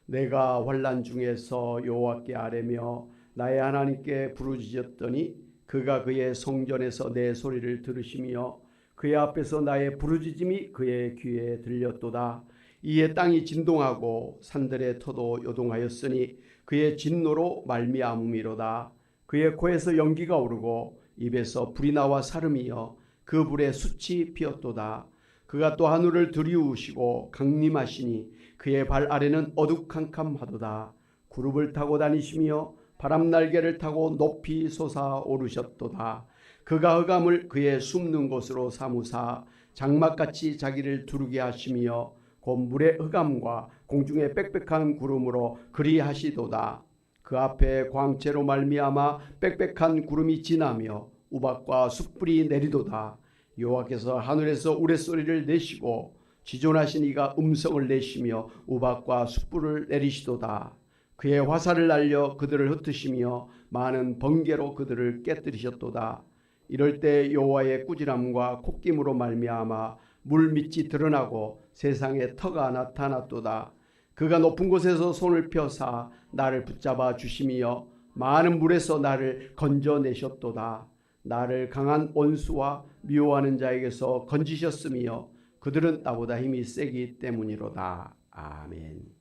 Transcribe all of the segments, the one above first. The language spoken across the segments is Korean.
내가 환난 중에서 여호와께 아뢰며 나의 하나님께 부르짖었더니 그가 그의 성전에서 내 소리를 들으시며 그의 앞에서 나의 부르짖음이 그의 귀에 들렸도다. 이에 땅이 진동하고 산들의 터도 요동하였으니 그의 진노로 말미암음이로다. 그의 코에서 연기가 오르고 입에서 불이 나와 사름이여 그 불에 숯이 피었도다. 그가 또 하늘을 들이우시고 강림하시니 그의 발 아래는 어두캄캄하도다. 구름을 타고 다니시며 바람 날개를 타고 높이 솟아오르셨도다. 그가 흑암을 그의 숨는 곳으로 삼으사 장막같이 자기를 두르게 하시며 곧 물의 흑암과 공중의 빽빽한 구름으로 그리하시도다. 그 앞에 광채로 말미암아 빽빽한 구름이 지나며 우박과 숯불이 내리도다. 여호와께서 하늘에서 우레소리를 내시고 지존하신 이가 음성을 내시며 우박과 숯불을 내리시도다. 그의 화살을 날려 그들을 흩으시며 많은 번개로 그들을 깨뜨리셨도다. 이럴 때 여호와의 꾸지람과 콧김으로 말미암아 물밑이 드러나고 세상에 터가 나타났도다. 그가 높은 곳에서 손을 펴사 나를 붙잡아 주시며 많은 물에서 나를 건져내셨도다. 나를 강한 원수와 미워하는 자에게서 건지셨으며 그들은 나보다 힘이 세기 때문이로다. 아멘.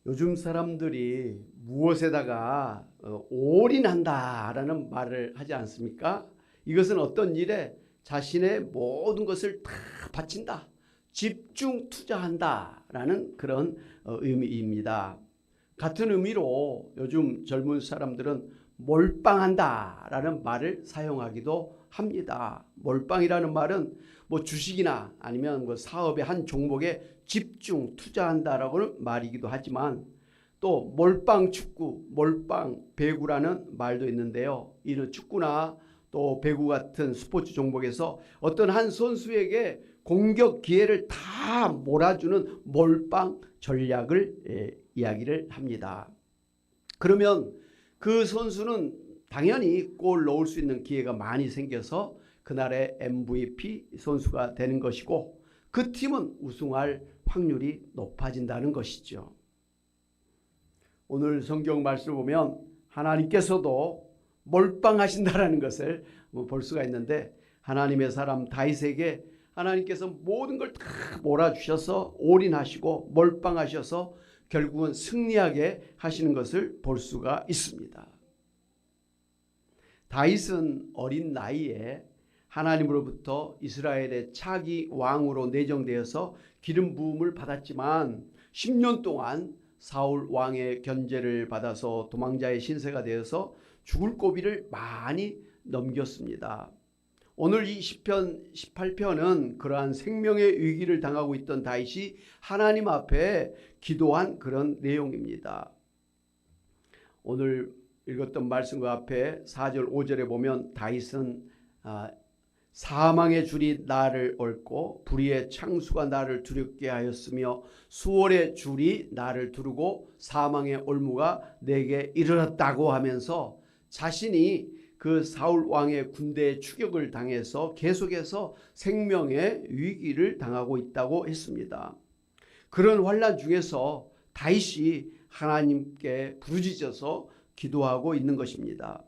요즘 사람들이 무엇에다가 올인한다라는 말을 하지 않습니까? 이것은 어떤 일에 자신의 모든 것을 다 바친다, 집중 투자한다라는 그런 의미입니다. 같은 의미로 요즘 젊은 사람들은 몰빵한다라는 말을 사용하기도 합니다. 몰빵이라는 말은 뭐 주식이나 아니면 뭐 사업의 한 종목에 집중 투자한다라고는 말이기도 하지만 또 몰빵 축구, 몰빵 배구라는 말도 있는데요. 이런 축구나 또 배구 같은 스포츠 종목에서 어떤 한 선수에게 공격 기회를 다 몰아주는 몰빵 전략을 이야기를 합니다. 그러면 그 선수는 당연히 골 넣을 수 있는 기회가 많이 생겨서 그날의 MVP 선수가 되는 것이고 그 팀은 우승할 확률이 높아진다는 것이죠. 오늘 성경 말씀을 보면 하나님께서도 몰빵하신다라는 것을 볼 수가 있는데 하나님의 사람 다윗에게 하나님께서 모든 걸 다 몰아주셔서 올인하시고 몰빵하셔서 결국은 승리하게 하시는 것을 볼 수가 있습니다. 다윗은 어린 나이에 하나님으로부터 이스라엘의 차기 왕으로 내정되어서 기름 부음을 받았지만 10년 동안 사울 왕의 견제를 받아서 도망자의 신세가 되어서 죽을 고비를 많이 넘겼습니다. 오늘 이 시편 18편은 그러한 생명의 위기를 당하고 있던 다윗이 하나님 앞에 기도한 그런 내용입니다. 오늘 읽었던 말씀과 앞에 4절 5절에 보면 다윗은 사망의 줄이 나를 얽고 불의의 창수가 나를 두렵게 하였으며 수월의 줄이 나를 두르고 사망의 올무가 내게 이르렀다고 하면서 자신이 그 사울 왕의 군대의 추격을 당해서 계속해서 생명의 위기를 당하고 있다고 했습니다. 그런 환난 중에서 다윗이 하나님께 부르짖어서 기도하고 있는 것입니다.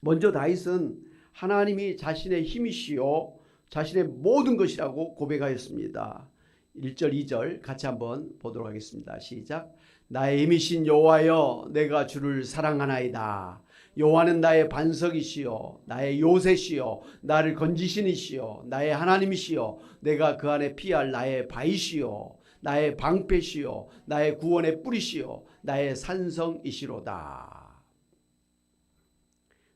먼저 다윗은 하나님이 자신의 힘이시요 자신의 모든 것이라고 고백하였습니다. 1절 2절 같이 한번 보도록 하겠습니다. 시작. 나의 힘이신 여호와여 내가 주를 사랑하나이다. 여호와는 나의 반석이시요 나의 요새시요 나를 건지신 이시요 나의 하나님이시요 내가 그 안에 피할 나의 바위시요 나의 방패시요 나의 구원의 뿌리시요 나의 산성이시로다.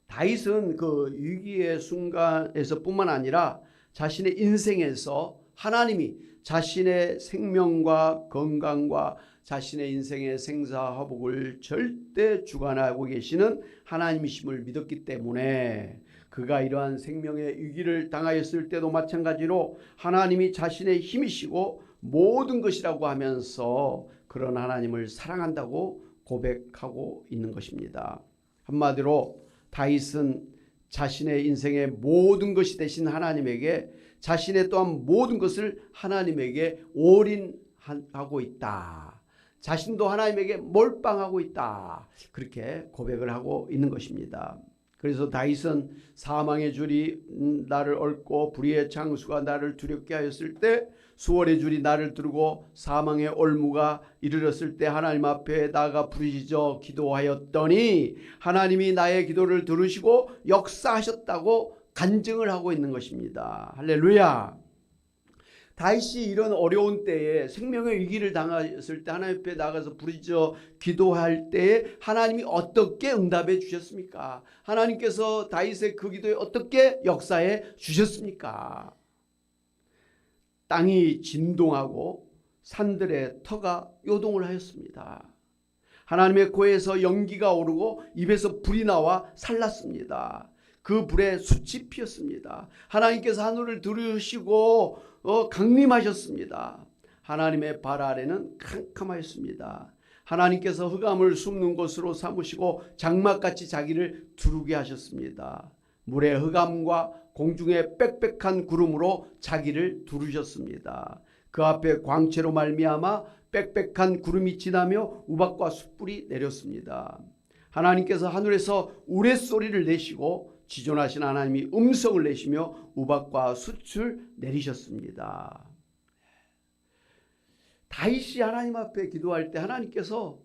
다윗은 그 위기의 순간에서 뿐만 아니라 자신의 인생에서 하나님이 자신의 생명과 건강과 자신의 인생의 생사화복을 절대 주관하고 계시는 하나님이심을 믿었기 때문에 그가 이러한 생명의 위기를 당하였을 때도 마찬가지로 하나님이 자신의 힘이시고 모든 것이라고 하면서 그런 하나님을 사랑한다고 고백하고 있는 것입니다. 한마디로 다윗은 자신의 인생의 모든 것이 되신 하나님에게 자신의 또한 모든 것을 하나님에게 올인하고 있다. 자신도 하나님에게 몰빵하고 있다. 그렇게 고백을 하고 있는 것입니다. 그래서 다윗은 사망의 줄이 나를 얽고 불의의 창수가 나를 두렵게 하였을 때, 수월의 줄이 나를 두르고 사망의 올무가 이르렀을 때 하나님 앞에 나아가 부르짖어 기도하였더니 하나님이 나의 기도를 들으시고 역사하셨다고 간증을 하고 있는 것입니다. 할렐루야. 다윗이 이런 어려운 때에 생명의 위기를 당했을 때 하나님 앞에 나가서 부르짖어 기도할 때에 하나님이 어떻게 응답해 주셨습니까? 하나님께서 다윗의 그 기도에 어떻게 역사해 주셨습니까? 땅이 진동하고 산들의 터가 요동을 하였습니다. 하나님의 코에서 연기가 오르고 입에서 불이 나와 살랐습니다. 그 불에 숯이 피었습니다. 하나님께서 하늘을 들으시고 강림하셨습니다. 하나님의 발 아래는 캄캄하였습니다. 하나님께서 흑암을 숨는 곳으로 삼으시고 장막같이 자기를 두르게 하셨습니다. 물의 흑암과 공중의 빽빽한 구름으로 자기를 두르셨습니다. 그 앞에 광채로 말미암아 빽빽한 구름이 지나며 우박과 숯불이 내렸습니다. 하나님께서 하늘에서 우레소리를 내시고 지존하신 하나님이 음성을 내시며 우박과 숯을 내리셨습니다. 다윗이 하나님 앞에 기도할 때 하나님께서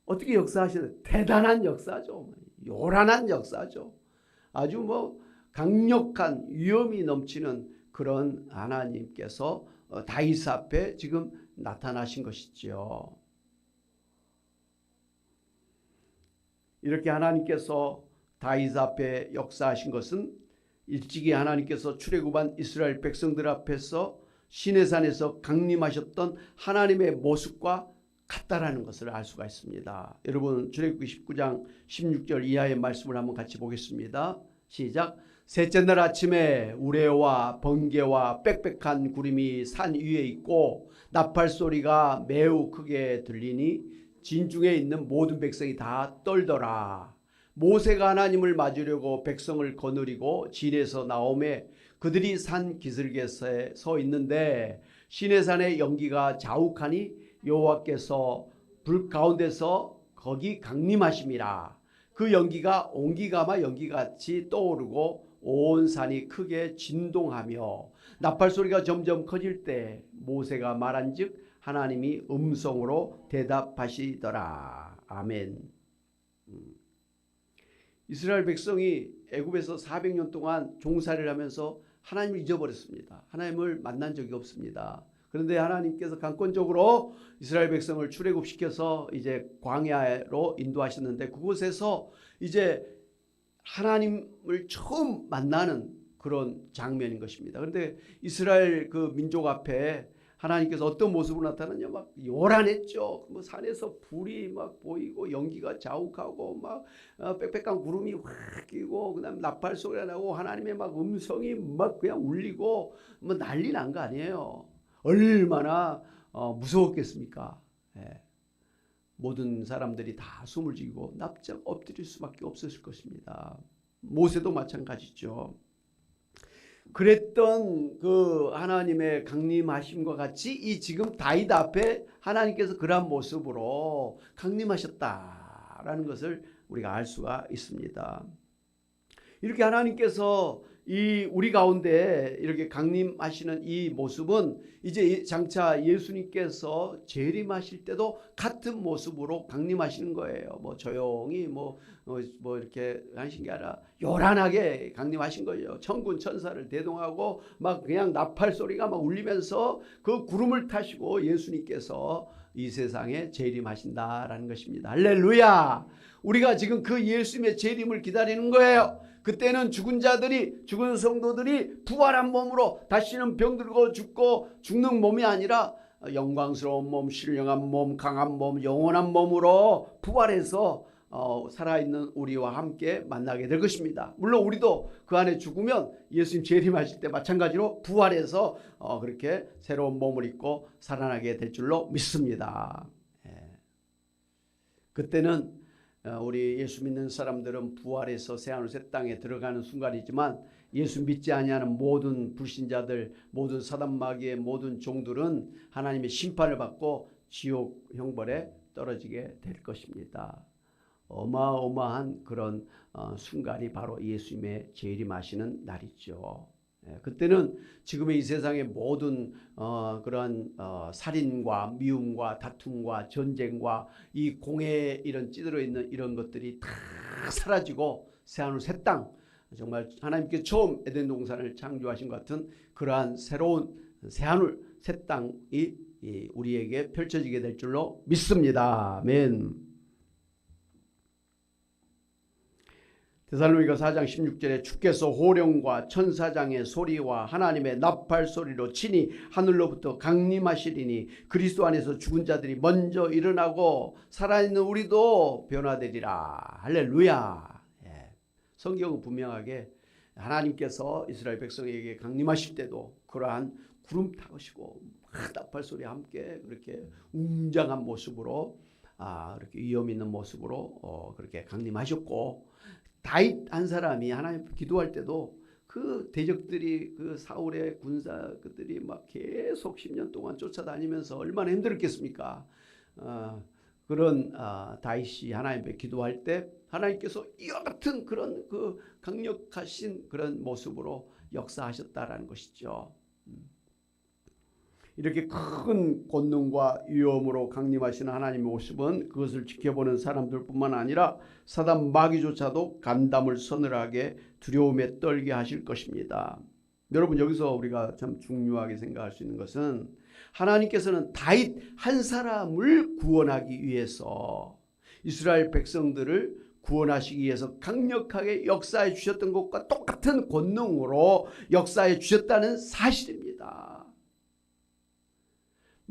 어떻게 역사하시나요? 대단한 역사죠. 요란한 역사죠. 아주 강력한 위험이 넘치는 그런 하나님께서 다윗 앞에 지금 나타나신 것이죠. 이렇게 하나님께서 다윗 앞에 역사하신 것은 일찍이 하나님께서 출애굽한 이스라엘 백성들 앞에서 시내산에서 강림하셨던 하나님의 모습과 같다라는 것을 알 수가 있습니다. 여러분 출애굽기 19장 16절 이하의 말씀을 한번 같이 보겠습니다. 시작. 셋째 날 아침에 우레와 번개와 빽빽한 구름이 산 위에 있고 나팔 소리가 매우 크게 들리니 진중에 있는 모든 백성이 다 떨더라. 모세가 하나님을 맞으려고 백성을 거느리고 진에서 나오매 그들이 산 기슭에 서 있는데 시내산의 연기가 자욱하니 여호와께서 불 가운데서 거기 강림하심이라. 그 연기가 옹기가마 연기같이 떠오르고 온 산이 크게 진동하며 나팔 소리가 점점 커질 때 모세가 말한즉 하나님이 음성으로 대답하시더라. 아멘. 이스라엘 백성이 애굽에서 400년 동안 종살이를 하면서 하나님을 잊어버렸습니다. 하나님을 만난 적이 없습니다. 그런데 하나님께서 강권적으로 이스라엘 백성을 출애굽시켜서 이제 광야로 인도하셨는데 그곳에서 이제 하나님을 처음 만나는 그런 장면인 것입니다. 그런데 이스라엘 그 민족 앞에 하나님께서 어떤 모습으로 나타났냐? 막 요란했죠. 산에서 불이 막 보이고 연기가 자욱하고 막 빽빽한 구름이 확 끼고 그다음 나팔 소리가 나고 하나님의 막 음성이 막 그냥 울리고 난리 난 거 아니에요. 얼마나 무서웠겠습니까? 예. 모든 사람들이 다 숨을 죽이고 납작 엎드릴 수밖에 없었을 것입니다. 모세도 마찬가지죠. 그랬던 그 하나님의 강림하심과 같이 이 지금 다윗 앞에 하나님께서 그러한 모습으로 강림하셨다라는 것을 우리가 알 수가 있습니다. 이렇게 하나님께서 이 우리 가운데 이렇게 강림하시는 이 모습은 이제 장차 예수님께서 재림하실 때도 같은 모습으로 강림하시는 거예요. 조용히 이렇게 하신 게 아니라 요란하게 강림하신 거예요. 천군 천사를 대동하고 막 그냥 나팔 소리가 막 울리면서 그 구름을 타시고 예수님께서 이 세상에 재림하신다라는 것입니다. 할렐루야! 우리가 지금 그 예수님의 재림을 기다리는 거예요. 그때는 죽은 자들이, 죽은 성도들이 부활한 몸으로 다시는 병들고 죽고 죽는 몸이 아니라 영광스러운 몸, 신령한 몸, 강한 몸, 영원한 몸으로 부활해서 살아있는 우리와 함께 만나게 될 것입니다. 물론 우리도 그 안에 죽으면 예수님 재림하실 때 마찬가지로 부활해서 그렇게 새로운 몸을 입고 살아나게 될 줄로 믿습니다. 그때는 우리 예수 믿는 사람들은 부활해서 새하늘 새 땅에 들어가는 순간이지만 예수 믿지 아니하는 모든 불신자들, 모든 사단 마귀의 모든 종들은 하나님의 심판을 받고 지옥 형벌에 떨어지게 될 것입니다. 어마어마한 그런 순간이 바로 예수님의 재림하시는 날이죠. 그때는 지금의 이 세상의 모든 그러한 살인과 미움과 다툼과 전쟁과 이 공에 이런 찌들어 있는 이런 것들이 다 사라지고 새하늘 새 땅, 정말 하나님께 처음 에덴 동산을 창조하신 것 같은 그러한 새로운 새하늘 새 땅이 우리에게 펼쳐지게 될 줄로 믿습니다. 아멘. 데살로니가 4장 16절에 주께서 호령과 천사장의 소리와 하나님의 나팔 소리로 친히 하늘로부터 강림하시리니 그리스도 안에서 죽은 자들이 먼저 일어나고 살아있는 우리도 변화되리라. 할렐루야. 성경은 분명하게 하나님께서 이스라엘 백성에게 강림하실 때도 그러한 구름 타오시고 나팔 소리와 함께 그렇게 웅장한 모습으로 그렇게 위험 있는 모습으로 그렇게 강림하셨고, 다윗 한 사람이 하나님 기도할 때도 그 대적들이 그 사울의 군사들이 막 계속 10년 동안 쫓아다니면서 얼마나 힘들었겠습니까? 그런 다윗이 하나님 앞에 기도할 때 하나님께서 이와 같은 그런 그 강력하신 그런 모습으로 역사하셨다라는 것이죠. 이렇게 큰 권능과 위엄으로 강림하시는 하나님의 모습은 그것을 지켜보는 사람들뿐만 아니라 사단 마귀조차도 간담을 서늘하게 두려움에 떨게 하실 것입니다. 여러분, 여기서 우리가 참 중요하게 생각할 수 있는 것은 하나님께서는 다윗 한 사람을 구원하기 위해서 이스라엘 백성들을 구원하시기 위해서 강력하게 역사해 주셨던 것과 똑같은 권능으로 역사해 주셨다는 사실입니다.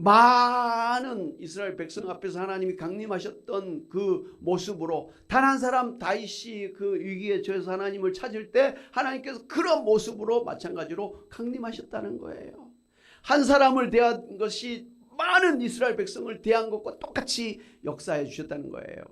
많은 이스라엘 백성 앞에서 하나님이 강림하셨던 그 모습으로 단 한 사람 다윗이 그 위기에 처해서 하나님을 찾을 때 하나님께서 그런 모습으로 마찬가지로 강림하셨다는 거예요. 한 사람을 대한 것이 많은 이스라엘 백성을 대한 것과 똑같이 역사해 주셨다는 거예요.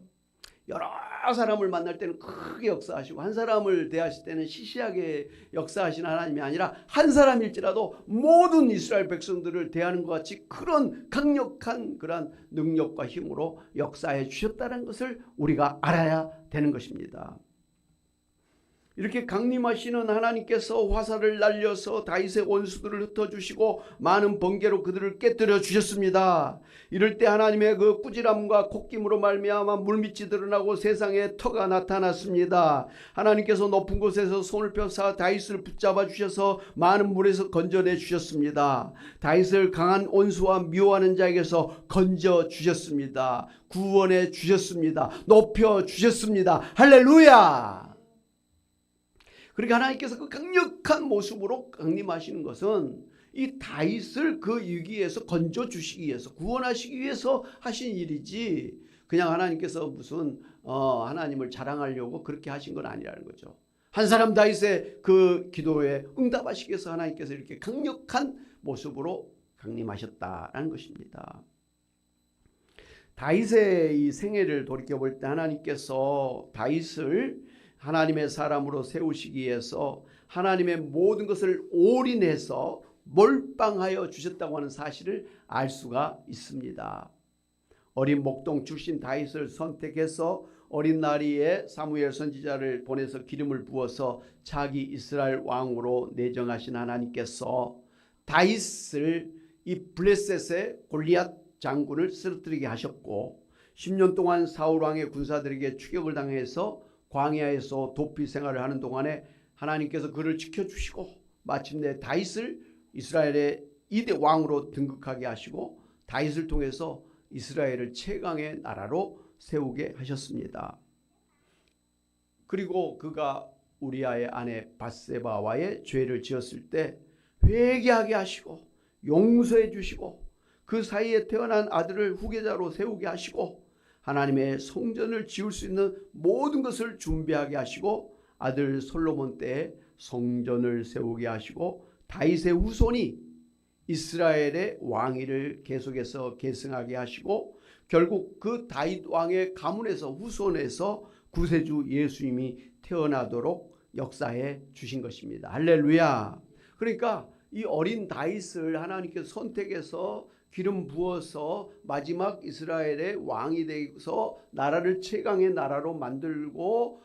여러 사람을 만날 때는 크게 역사하시고 한 사람을 대하실 때는 시시하게 역사하시는 하나님이 아니라 한 사람일지라도 모든 이스라엘 백성들을 대하는 것 같이 그런 강력한 그런 능력과 힘으로 역사해 주셨다는 것을 우리가 알아야 되는 것입니다. 이렇게 강림하시는 하나님께서 화살을 날려서 다윗의 원수들을 흩어주시고 많은 번개로 그들을 깨뜨려 주셨습니다. 이럴 때 하나님의 그 꾸지람과 콧김으로 말미암아 물밑이 드러나고 세상에 터가 나타났습니다. 하나님께서 높은 곳에서 손을 펴사 다윗을 붙잡아 주셔서 많은 물에서 건져내 주셨습니다. 다윗을 강한 원수와 미워하는 자에게서 건져 주셨습니다. 구원해 주셨습니다. 높여 주셨습니다. 할렐루야. 그러니까 하나님께서 그 강력한 모습으로 강림하시는 것은 이 다윗을 그 위기에서 건져주시기 위해서 구원하시기 위해서 하신 일이지 그냥 하나님께서 무슨 하나님을 자랑하려고 그렇게 하신 건 아니라는 거죠. 한 사람 다윗의 그 기도에 응답하시기 위해서 하나님께서 이렇게 강력한 모습으로 강림하셨다라는 것입니다. 다윗의 이 생애를 돌이켜볼 때 하나님께서 다윗을 하나님의 사람으로 세우시기 위해서 하나님의 모든 것을 올인해서 몰빵하여 주셨다고 하는 사실을 알 수가 있습니다. 어린 목동 출신 다윗을 선택해서 어린 나이에 사무엘 선지자를 보내서 기름을 부어서 자기 이스라엘 왕으로 내정하신 하나님께서 다윗을 이 블레셋의 골리앗 장군을 쓰러뜨리게 하셨고 10년 동안 사울 왕의 군사들에게 추격을 당해서 광야에서 도피 생활을 하는 동안에 하나님께서 그를 지켜주시고 마침내 다윗을 이스라엘의 2대 왕으로 등극하게 하시고 다윗을 통해서 이스라엘을 최강의 나라로 세우게 하셨습니다. 그리고 그가 우리아의 아내 밧세바와의 죄를 지었을 때 회개하게 하시고 용서해 주시고 그 사이에 태어난 아들을 후계자로 세우게 하시고 하나님의 성전을 지을 수 있는 모든 것을 준비하게 하시고 아들 솔로몬 때에 성전을 세우게 하시고 다윗의 후손이 이스라엘의 왕위를 계속해서 계승하게 하시고 결국 그 다윗 왕의 가문에서 후손에서 구세주 예수님이 태어나도록 역사해 주신 것입니다. 할렐루야. 그러니까 이 어린 다윗을 하나님께서 선택해서 기름 부어서 마지막 이스라엘의 왕이 되어서 나라를 최강의 나라로 만들고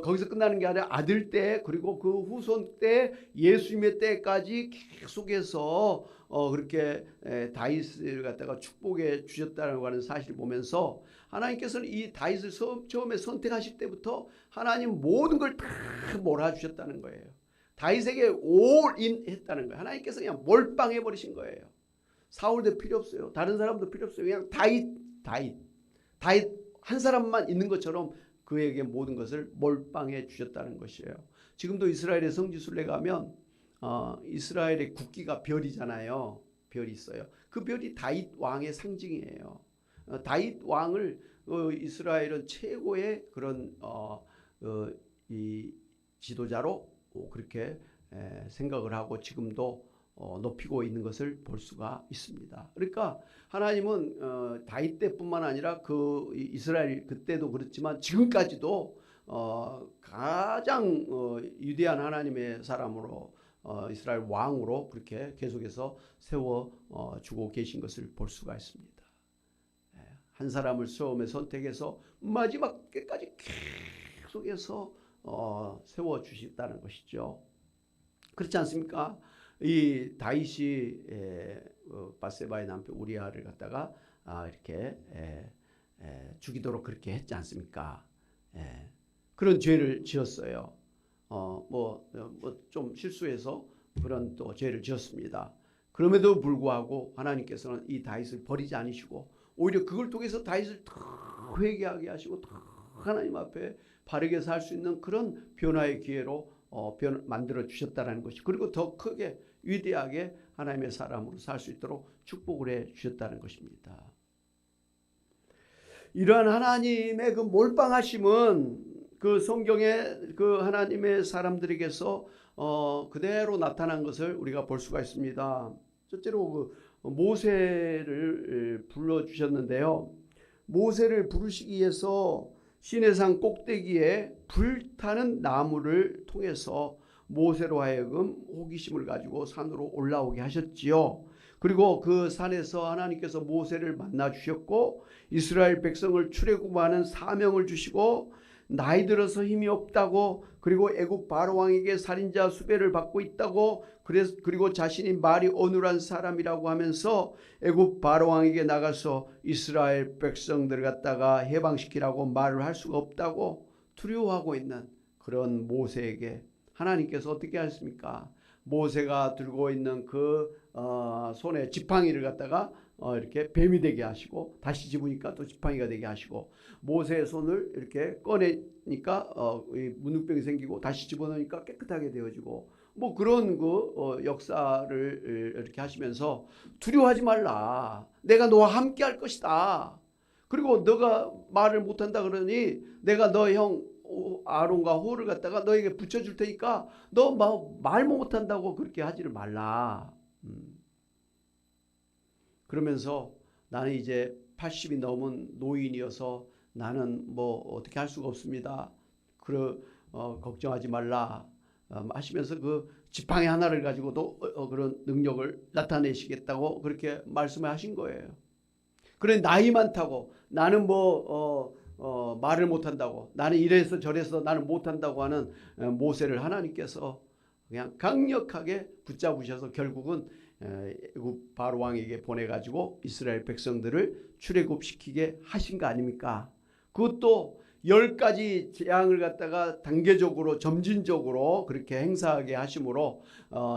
거기서 끝나는 게 아니라 아들 때 그리고 그 후손 때 예수님의 때까지 계속해서 그렇게 다윗을 갖다가 축복해 주셨다고 하는 사실을 보면서 하나님께서는 이 다윗을 처음에 선택하실 때부터 하나님 모든 걸 다 몰아주셨다는 거예요. 다윗에게 올인 했다는 거예요. 하나님께서 그냥 몰빵해 버리신 거예요. 사울도 필요 없어요. 다른 사람도 필요 없어요. 그냥 다윗 한 사람만 있는 것처럼 그에게 모든 것을 몰빵해 주셨다는 것이에요. 지금도 이스라엘의 성지순례 가면 이스라엘의 국기가 별이잖아요. 별이 있어요. 그 별이 다윗 왕의 상징이에요. 다윗 왕을 이스라엘은 최고의 그런 이 지도자로 그렇게 생각을 하고 지금도 높이고 있는 것을 볼 수가 있습니다. 그러니까 하나님은 다윗 때뿐만 아니라 그 이스라엘 그때도 그렇지만 지금까지도 가장 위대한 하나님의 사람으로 이스라엘 왕으로 그렇게 계속해서 세워 주고 계신 것을 볼 수가 있습니다. 한 사람을 처음에 선택해서 마지막 때까지 계속해서 세워 주셨다는 것이죠. 그렇지 않습니까? 이 다윗이 바세바의 남편 우리아를 갖다가 이렇게 죽이도록 그렇게 했지 않습니까? 그런 죄를 지었어요. 좀 실수해서 그런 또 죄를 지었습니다. 그럼에도 불구하고 하나님께서는 이 다윗을 버리지 않으시고 오히려 그걸 통해서 다윗을 더 회개하게 하시고 더 하나님 앞에 바르게 살 수 있는 그런 변화의 기회로 만들어 주셨다는 것이, 그리고 더 크게 위대하게 하나님의 사람으로 살 수 있도록 축복을 해 주셨다는 것입니다. 이러한 하나님의 그 몰빵하심은 그 성경의 그 하나님의 사람들에게서 그대로 나타난 것을 우리가 볼 수가 있습니다. 첫째로 그 모세를 불러 주셨는데요. 모세를 부르시기 위해서 시내산 꼭대기에 불타는 나무를 통해서 모세로 하여금 호기심을 가지고 산으로 올라오게 하셨지요. 그리고 그 산에서 하나님께서 모세를 만나 주셨고 이스라엘 백성을 출애굽하는 사명을 주시고 나이 들어서 힘이 없다고, 그리고 애굽 바로 왕에게 살인자 수배를 받고 있다고, 그리고 자신이 말이 어눌한 사람이라고 하면서 애굽 바로 왕에게 나가서 이스라엘 백성들을 갖다가 해방시키라고 말을 할 수가 없다고 두려워하고 있는 그런 모세에게 하나님께서 어떻게 하셨습니까? 모세가 들고 있는 그 손에 지팡이를 갖다가 이렇게 뱀이 되게 하시고, 다시 집으니까 또 지팡이가 되게 하시고, 모세의 손을 이렇게 꺼내니까 문둥병이 생기고, 다시 집어넣으니까 깨끗하게 되어지고, 뭐 그런 그 역사를 이렇게 하시면서 두려워하지 말라. 내가 너와 함께 할 것이다. 그리고 너가 말을 못한다 그러니 내가 너 형 아론과 호를 갖다가 너에게 붙여줄 테니까 너 말 못한다고 그렇게 하지를 말라. 그러면서 나는 이제 80이 넘은 노인이어서 나는 뭐 어떻게 할 수가 없습니다. 걱정하지 말라 하시면서 그 지팡이 하나를 가지고도 그런 능력을 나타내시겠다고 그렇게 말씀하신 거예요. 그래 나이 많다고 나는 말을 못한다고, 나는 이래서 저래서 나는 못한다고 하는 모세를 하나님께서 그냥 강력하게 붙잡으셔서 결국은 애굽 바로 왕에게 보내가지고 이스라엘 백성들을 출애굽시키게 하신 거 아닙니까? 그것도 10가지 재앙을 갖다가 단계적으로 점진적으로 그렇게 행사하게 하심으로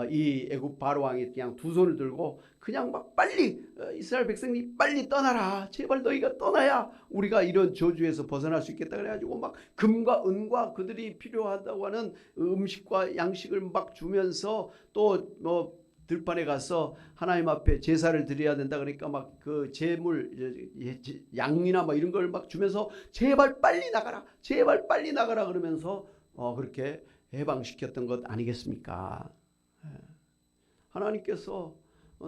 이 애굽 바로 왕이 그냥 두 손을 들고 그냥 막 빨리 이스라엘 백성이 빨리 떠나라, 제발 너희가 떠나야 우리가 이런 저주에서 벗어날 수 있겠다 그래가지고 막 금과 은과 그들이 필요하다고 하는 음식과 양식을 막 주면서 또 들판에 가서 하나님 앞에 제사를 드려야 된다 그러니까 막 그 제물 양이나 막 이런 걸 막 주면서 제발 빨리 나가라, 제발 빨리 나가라 그러면서 그렇게 해방시켰던 것 아니겠습니까? 하나님께서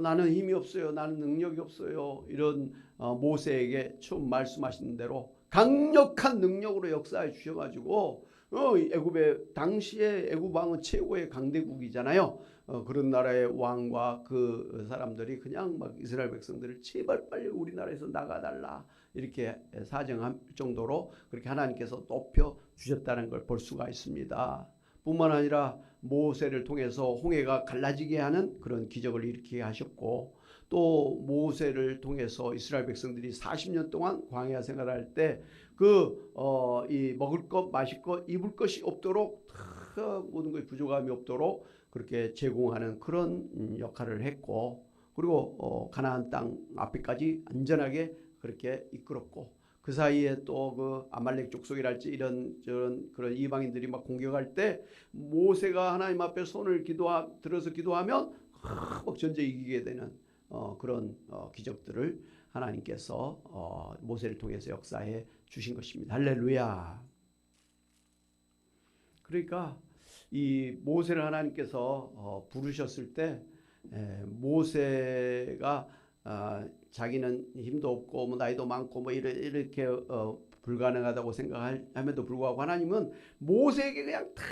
나는 힘이 없어요, 나는 능력이 없어요, 이런 모세에게 처음 말씀하신 대로 강력한 능력으로 역사해 주셔가지고 애굽의 당시에 애굽 왕은 최고의 강대국이잖아요. 그런 나라의 왕과 그 사람들이 그냥 막 이스라엘 백성들을 제발 빨리 우리나라에서 나가달라 이렇게 사정할 정도로 그렇게 하나님께서 높여 주셨다는 걸 볼 수가 있습니다. 뿐만 아니라 모세를 통해서 홍해가 갈라지게 하는 그런 기적을 일으키게 하셨고, 또 모세를 통해서 이스라엘 백성들이 40년 동안 광야 생활할 때 이 먹을 것, 마실 것, 입을 것이 없도록 모든 것이 부족함이 없도록 그렇게 제공하는 그런 역할을 했고, 그리고 가나안 땅 앞에까지 안전하게 그렇게 이끌었고, 그 사이에 또 그 아말렉 족속이랄지 이런 저런 그런 이방인들이 막 공격할 때 모세가 하나님 앞에 손을 들어서 기도하면 막 전쟁 이기게 되는 그런 기적들을 하나님께서 모세를 통해서 역사해 주신 것입니다. 할렐루야. 그러니까 이 모세를 하나님께서 부르셨을 때 모세가 자기는 힘도 없고 뭐 나이도 많고 뭐 이렇게 불가능하다고 생각함에도 불구하고 하나님은 모세에게 그냥 다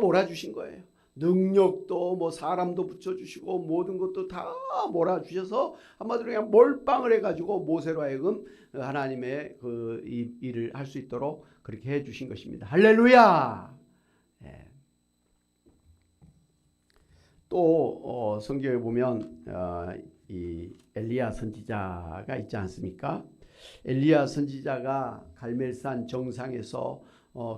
몰아주신 거예요. 능력도 뭐 사람도 붙여주시고 모든 것도 다 몰아주셔서 한마디로 그냥 몰빵을 해가지고 모세로 하여금 하나님의 그 일을 할 수 있도록 그렇게 해주신 것입니다. 할렐루야. 또 성경에 보면 이 엘리야 선지자가 있지 않습니까? 엘리야 선지자가 갈멜산 정상에서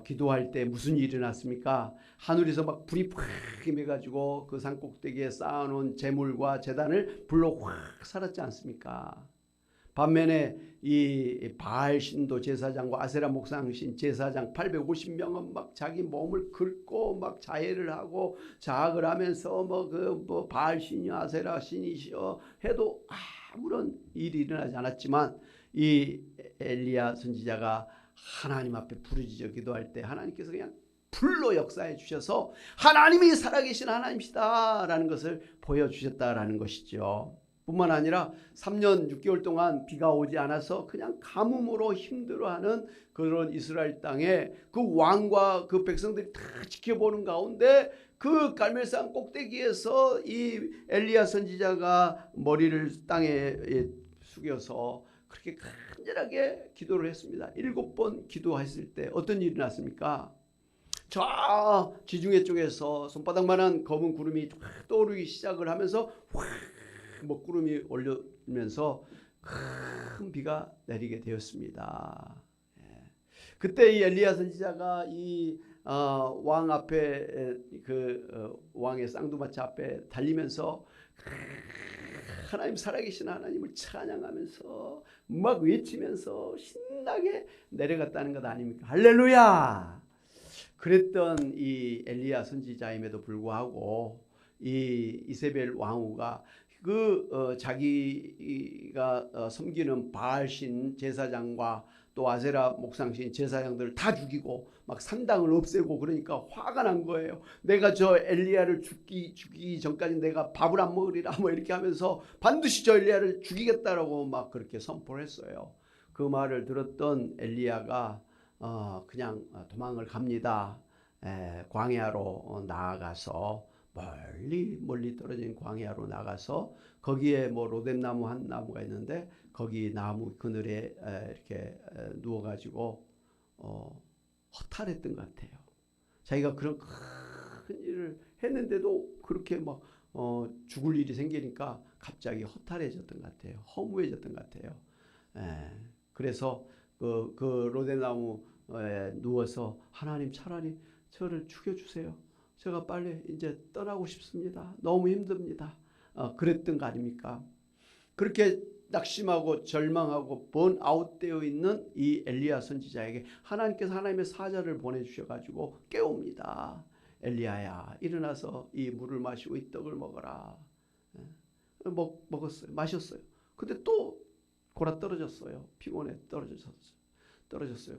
기도할 때 무슨 일이 일어났습니까? 하늘에서 막 불이 확 임해가지고 그 산 꼭대기에 쌓아놓은 제물과 제단을 불로 확 살았지 않습니까? 반면에 이 바알 신도 제사장과 아세라 목상신 제사장 850명은 막 자기 몸을 긁고 막 자해를 하고 자학을 하면서 뭐 바알 신이여 아세라 신이시여 해도 아무런 일이 일어나지 않았지만, 이 엘리야 선지자가 하나님 앞에 부르짖어 기도할 때 하나님께서 그냥 불로 역사해 주셔서 하나님이 살아계신 하나님이시다라는 것을 보여주셨다라는 것이죠. 뿐만 아니라 3년 6개월 동안 비가 오지 않아서 그냥 가뭄으로 힘들어하는 그런 이스라엘 땅에 그 왕과 그 백성들이 다 지켜보는 가운데 그 갈멜산 꼭대기에서 이 엘리야 선지자가 머리를 땅에 숙여서 그렇게 간절하게 기도를 했습니다. 7번 기도했을 때 어떤 일이 났습니까? 저 지중해 쪽에서 손바닥만한 검은 구름이 떠오르기 시작을 하면서 확 먹구름이 올려면서 큰 비가 내리게 되었습니다. 그때 이 엘리야 선지자가 이 왕 앞에 왕의 쌍두마차 앞에 달리면서 하나님 살아계신 하나님을 찬양하면서 막 외치면서 신나게 내려갔다는 것 아닙니까? 할렐루야. 그랬던 이 엘리야 선지자임에도 불구하고 이 이세벨 왕후가 자기가 섬기는 바알신 제사장과 또 아세라 목상신 제사장들을 다 죽이고 막 산당을 없애고, 그러니까 화가 난 거예요. 내가 저 엘리야를 죽이기 전까지 내가 밥을 안 먹으리라 뭐 이렇게 하면서 반드시 저 엘리야를 죽이겠다라고 막 그렇게 선포를 했어요. 그 말을 들었던 엘리야가 그냥 도망을 갑니다. 광야로 나아가서 멀리 떨어진 광야로 나가서 거기에 뭐 로뎀나무 한 나무가 있는데 거기 나무 그늘에 이렇게 누워가지고 허탈했던 것 같아요. 자기가 그런 큰 일을 했는데도 그렇게 막 죽을 일이 생기니까 갑자기 허탈해졌던 것 같아요. 허무해졌던 것 같아요. 그래서 그 로뎀나무에 누워서 하나님 차라리 저를 죽여주세요. 제가 빨리 이제 떠나고 싶습니다. 너무 힘듭니다. 그랬던 거 아닙니까? 그렇게 낙심하고 절망하고 번아웃되어 있는 이 엘리야 선지자에게 하나님께서 하나님의 사자를 보내주셔가지고 깨웁니다. 엘리야야, 일어나서 이 물을 마시고 이 떡을 먹어라. 먹었어요. 마셨어요. 근데 또 골아 떨어졌어요. 피곤해 떨어졌어요.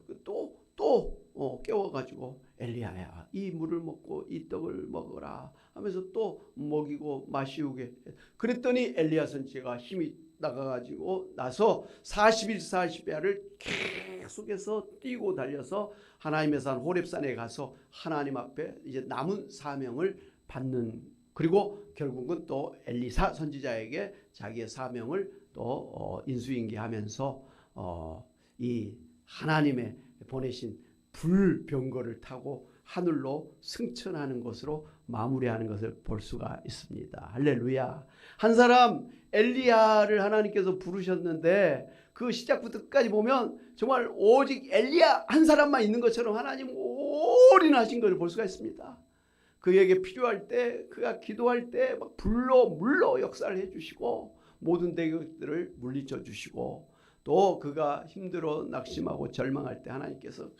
또 깨워가지고 엘리야야, 이 물을 먹고 이 떡을 먹어라 하면서 또 먹이고 마시우게. 그랬더니 엘리야 선지자가 힘이 나가가지고 나서 40일 40야를 계속해서 뛰고 달려서 하나님의 산 호렙산에 가서 하나님 앞에 이제 남은 사명을 받는, 그리고 결국은 또 엘리사 선지자에게 자기의 사명을 또 인수인계하면서 이 하나님의 보내신 불병거를 타고 하늘로 승천하는 것으로 마무리하는 것을 볼 수가 있습니다. 할렐루야. 한 사람 엘리야를 하나님께서 부르셨는데 그 시작부터 끝까지 보면 정말 오직 엘리야 한 사람만 있는 것처럼 하나님 올인하신 것을 볼 수가 있습니다. 그에게 필요할 때, 그가 기도할 때 막 불로 물로 역사를 해주시고 모든 대적들을 물리쳐 주시고, 또 그가 힘들어 낙심하고 절망할 때 하나님께서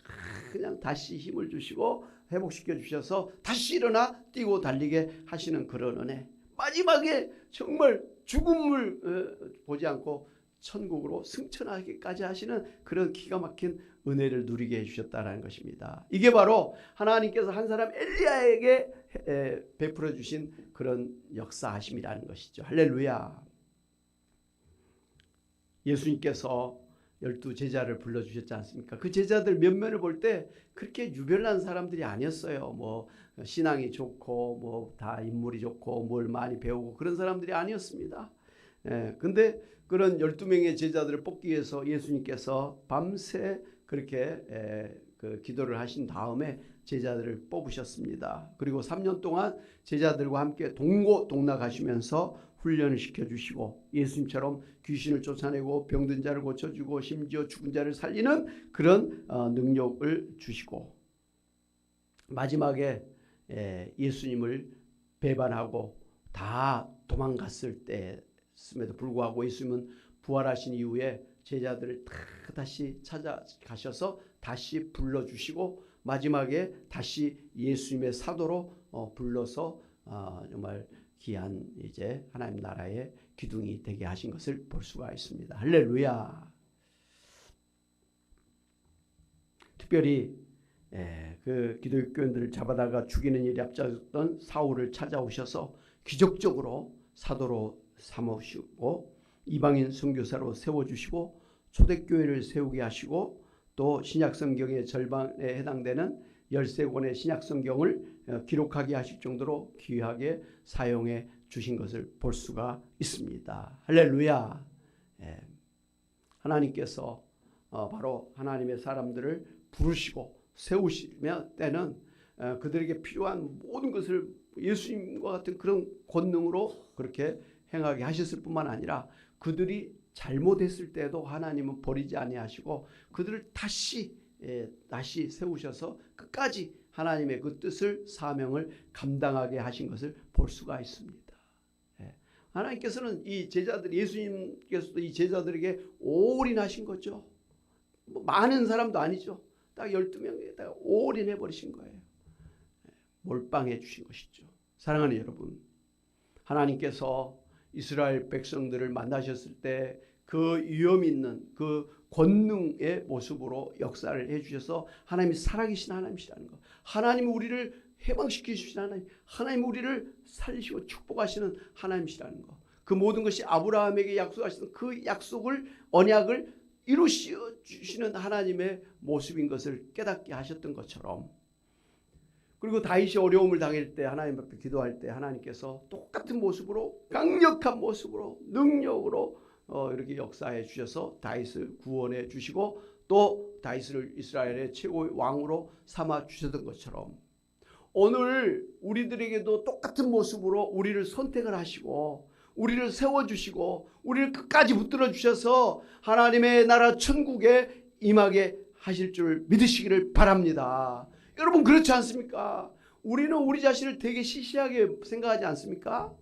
그냥 다시 힘을 주시고 회복시켜 주셔서 다시 일어나 뛰고 달리게 하시는 그런 은혜, 마지막에 정말 죽음을 보지 않고 천국으로 승천하기까지 하시는 그런 기가 막힌 은혜를 누리게 해주셨다는 것입니다. 이게 바로 하나님께서 한 사람 엘리야에게 베풀어 주신 그런 역사하심이라는 것이죠. 할렐루야. 예수님께서 12 제자를 불러주셨지 않습니까? 그 제자들 면면을 볼 때 그렇게 유별난 사람들이 아니었어요. 뭐 신앙이 좋고 뭐 다 인물이 좋고 뭘 많이 배우고 그런 사람들이 아니었습니다. 근데 그런 12명의 제자들을 뽑기 위해서 예수님께서 밤새 그렇게 그 기도를 하신 다음에 제자들을 뽑으셨습니다. 그리고 3년 동안 제자들과 함께 동고동락하시면서 훈련을 시켜주시고 예수님처럼 귀신을 쫓아내고 병든 자를 고쳐주고 심지어 죽은 자를 살리는 그런 능력을 주시고, 마지막에 예수님을 배반하고 다 도망갔을 때임에도 불구하고 예수님은 부활하신 이후에 제자들을 다시 찾아가셔서 다시 불러주시고 마지막에 다시 예수님의 사도로 불러서 정말 귀한 이제 하나님 나라의 기둥이 되게 하신 것을 볼 수가 있습니다. 할렐루야. 특별히 그 기독교인들을 잡아다가 죽이는 일이 앞장섰던 사울을 찾아오셔서 기적적으로 사도로 삼으시고 이방인 선교사로 세워주시고 초대교회를 세우게 하시고 또 신약성경의 절반에 해당되는 13권의 신약성경을 기록하게 하실 정도로 귀하게 사용해 주신 것을 볼 수가 있습니다. 할렐루야. 하나님께서 바로 하나님의 사람들을 부르시고 세우시며 때는 그들에게 필요한 모든 것을 예수님과 같은 그런 권능으로 그렇게 행하게 하셨을 뿐만 아니라 그들이 잘못했을 때도 하나님은 버리지 아니하시고 그들을 다시 세우셔서 끝까지 하나님의 그 뜻을 사명을 감당하게 하신 것을 볼 수가 있습니다. 하나님께서는 이 제자들, 예수님께서도 이 제자들에게 올인하신 거죠. 뭐 많은 사람도 아니죠. 딱 12명에다가 올인해 버리신 거예요. 몰빵해 주신 것이죠. 사랑하는 여러분, 하나님께서 이스라엘 백성들을 만나셨을 때 그 위험 있는 그 권능의 모습으로 역사를 해주셔서 하나님이 살아계신 하나님이시라는 것, 하나님이 우리를 해방시키시는 하나님, 하나님이 우리를 살리시고 축복하시는 하나님이시라는 것, 그 모든 것이 아브라함에게 약속하시는 그 약속을, 언약을 이루시는 하나님의 모습인 것을 깨닫게 하셨던 것처럼, 그리고 다윗이 어려움을 당할 때 하나님 앞에 기도할 때 하나님께서 똑같은 모습으로 강력한 모습으로 능력으로 이렇게 역사해 주셔서 다윗을 구원해 주시고 또 다윗을 이스라엘의 최고의 왕으로 삼아 주셨던 것처럼 오늘 우리들에게도 똑같은 모습으로 우리를 선택을 하시고 우리를 세워주시고 우리를 끝까지 붙들어 주셔서 하나님의 나라 천국에 임하게 하실 줄 믿으시기를 바랍니다. 여러분 그렇지 않습니까? 우리는 우리 자신을 되게 시시하게 생각하지 않습니까?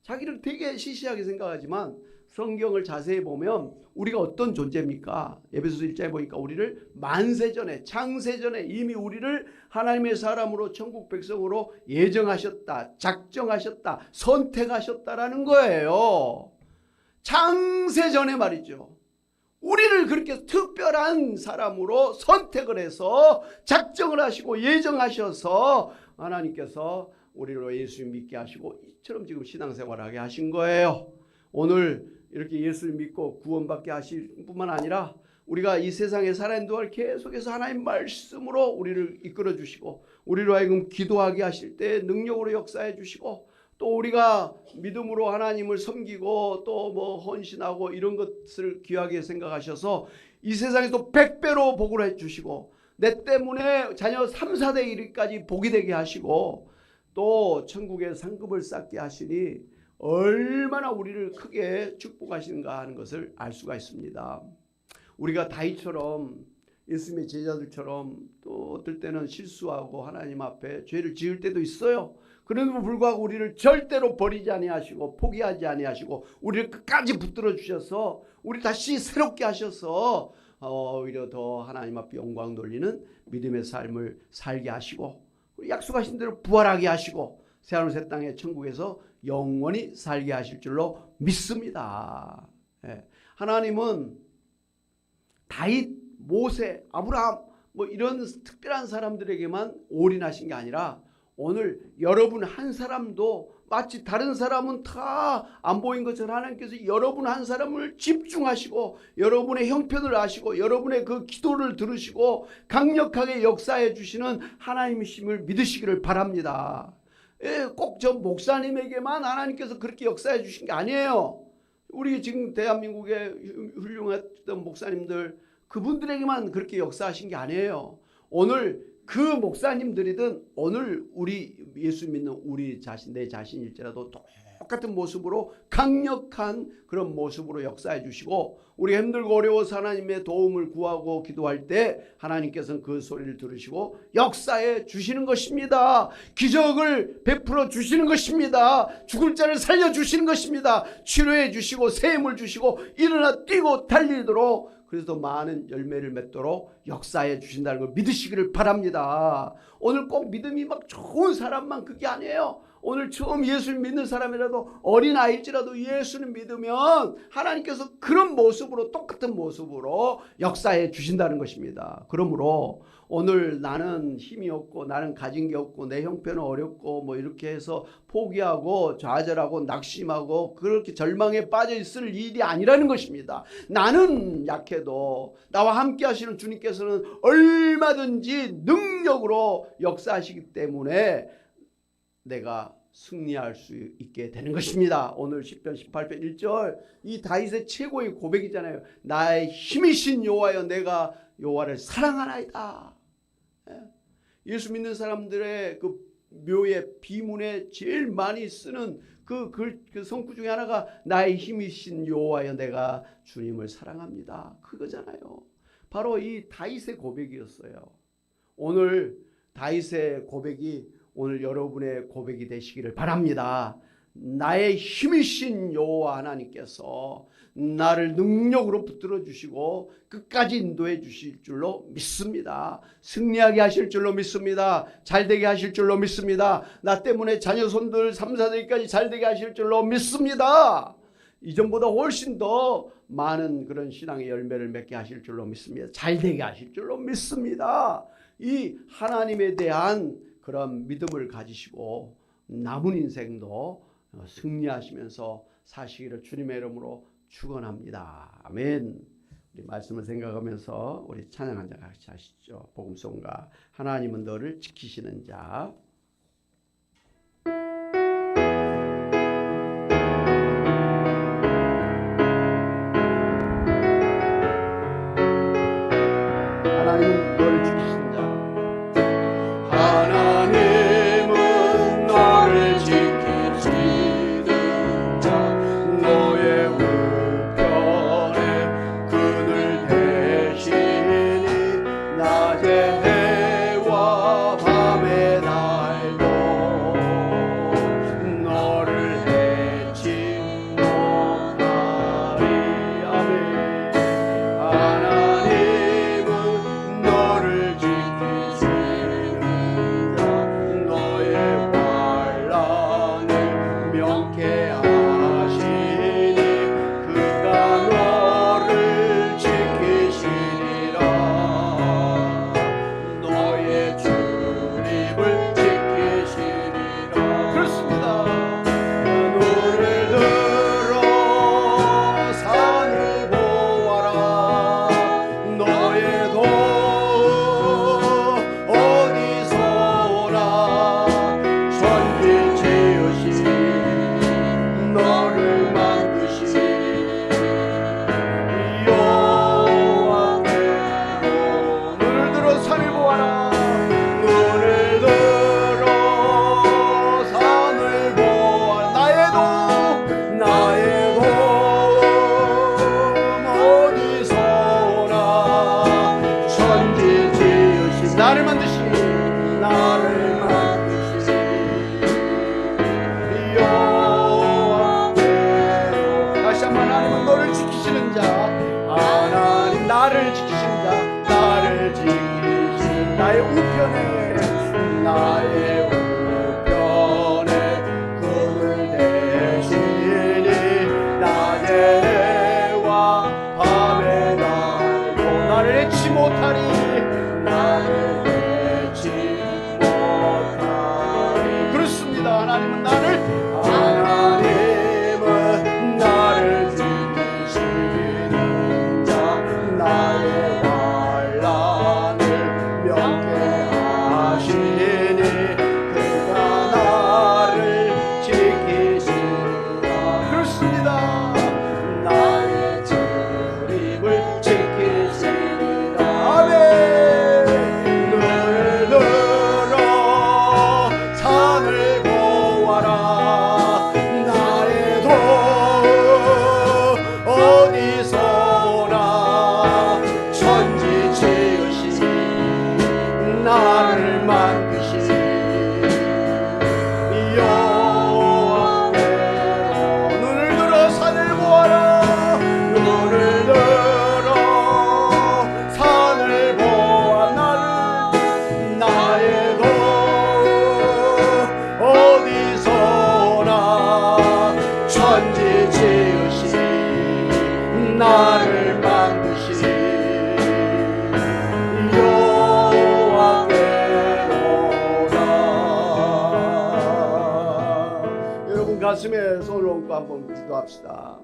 자기를 되게 시시하게 생각하지만 성경을 자세히 보면 우리가 어떤 존재입니까? 에베소서 1장에 보니까 우리를 만세전에 창세전에 이미 우리를 하나님의 사람으로 천국 백성으로 예정하셨다, 작정하셨다, 선택하셨다라는 거예요. 창세전에 말이죠. 우리를 그렇게 특별한 사람으로 선택을 해서 작정을 하시고 예정하셔서 하나님께서 우리로 예수 믿게 하시고 이처럼 지금 신앙생활하게 하신 거예요. 오늘 이렇게 예수를 믿고 구원받게 하실 뿐만 아니라 우리가 이 세상에 살아있는 동안 계속해서 하나님 말씀으로 우리를 이끌어 주시고 우리로 하여금 기도하게 하실 때 능력으로 역사해 주시고 또 우리가 믿음으로 하나님을 섬기고 또 뭐 헌신하고 이런 것을 귀하게 생각하셔서 이 세상에서 100배로 복을 해 주시고 내 때문에 자녀 3, 4대 1위까지 복이 되게 하시고 또 천국의 상급을 쌓게 하시니 얼마나 우리를 크게 축복하시는가 하는 것을 알 수가 있습니다. 우리가 다윗처럼 예수님의 제자들처럼 또 어떨 때는 실수하고 하나님 앞에 죄를 지을 때도 있어요. 그럼에도 불구하고 우리를 절대로 버리지 아니하시고 포기하지 아니하시고 우리를 끝까지 붙들어 주셔서 우리 다시 새롭게 하셔서 오히려 더 하나님 앞에 영광 돌리는 믿음의 삶을 살게 하시고 약속하신 대로 부활하게 하시고 새하늘 새 땅의 천국에서 영원히 살게 하실 줄로 믿습니다. 하나님은 다윗, 모세, 아브라함 뭐 이런 특별한 사람들에게만 올인하신 게 아니라 오늘 여러분 한 사람도 마치 다른 사람은 다 안 보인 것처럼 하나님께서 여러분 한 사람을 집중하시고 여러분의 형편을 아시고 여러분의 그 기도를 들으시고 강력하게 역사해 주시는 하나님이심을 믿으시기를 바랍니다. 꼭 저 목사님에게만 하나님께서 그렇게 역사해 주신 게 아니에요. 우리 지금 대한민국의 훌륭했던 목사님들 그분들에게만 그렇게 역사하신 게 아니에요. 오늘 그 목사님들이든 오늘 우리 예수 믿는 우리 자신 내 자신일지라도 똑같은 모습으로 강력한 그런 모습으로 역사해 주시고 우리 힘들고 어려워서 하나님의 도움을 구하고 기도할 때 하나님께서는 그 소리를 들으시고 역사해 주시는 것입니다. 기적을 베풀어 주시는 것입니다. 죽을 자를 살려 주시는 것입니다. 치료해 주시고 새 힘을 주시고 일어나 뛰고 달리도록 그래서 많은 열매를 맺도록 역사해 주신다는 걸 믿으시기를 바랍니다. 오늘 꼭 믿음이 막 좋은 사람만 그게 아니에요. 오늘 처음 예수를 믿는 사람이라도 어린아이일지라도 예수를 믿으면 하나님께서 그런 모습으로 똑같은 모습으로 역사해 주신다는 것입니다. 그러므로 오늘 나는 힘이 없고 나는 가진 게 없고 내 형편은 어렵고 뭐 이렇게 해서 포기하고 좌절하고 낙심하고 그렇게 절망에 빠져 있을 일이 아니라는 것입니다. 나는 약해도 나와 함께 하시는 주님께서는 얼마든지 능력으로 역사하시기 때문에 내가 승리할 수 있게 되는 것입니다. 오늘 시편 18편 1절 이 다윗의 최고의 고백이잖아요. 나의 힘이신 여호와여 내가 여호와를 사랑하나이다. 예수 믿는 사람들의 그 묘의 비문에 제일 많이 쓰는 그 성구 중에 하나가 나의 힘이신 여호와여 내가 주님을 사랑합니다. 그거잖아요. 바로 이 다윗의 고백이었어요. 오늘 다윗의 고백이 오늘 여러분의 고백이 되시기를 바랍니다. 나의 힘이신 여호와 하나님께서 나를 능력으로 붙들어 주시고 끝까지 인도해 주실 줄로 믿습니다. 승리하게 하실 줄로 믿습니다. 잘되게 하실 줄로 믿습니다. 나 때문에 자녀 손들 3, 4대까지 잘되게 하실 줄로 믿습니다. 이전보다 훨씬 더 많은 그런 신앙의 열매를 맺게 하실 줄로 믿습니다. 잘되게 하실 줄로 믿습니다. 이 하나님에 대한 그런 믿음을 가지시고 남은 인생도 승리하시면서 사시기를 주님의 이름으로 축원합니다. 아멘. 우리 말씀을 생각하면서 우리 찬양 한 장 같이 하시죠. 복음송가 하나님은 너를 지키시는 자. 하나님은 너를 지키시는 자. 하나님은 너를 지키시는 자. 너의 우편에 그늘 대시니 낮에 해와 밤에 나 다시 한번 하나님은 너를 지키시는 자, 하나님 나를 지키시는 자, 나를 지키시는 나의 우편에, 나의 우편에 그늘 대시니 낮에 해와 밤에 날도 나를 해치 못하리, 나를 해치 못하리. 그렇습니다. 하나님은 나를 지키시는 자, 나의 환난을 면케하시니 그가 나를 지키시리라. 그렇습니다. 나의 주님을 지키시리라. 아멘. 눈을 들어 산을 보아라. 나의 도움 어디서나 천지 지으시니 나를 만드시니 여호와께로 눈을 들어 산을 보아라. 눈을 들어 산을 보아 나의 도움 어디서나 천지 지으시니 나를 만드시니 여호와께로다. 여러분 가슴에 손을 얹고 한번 기도합시다.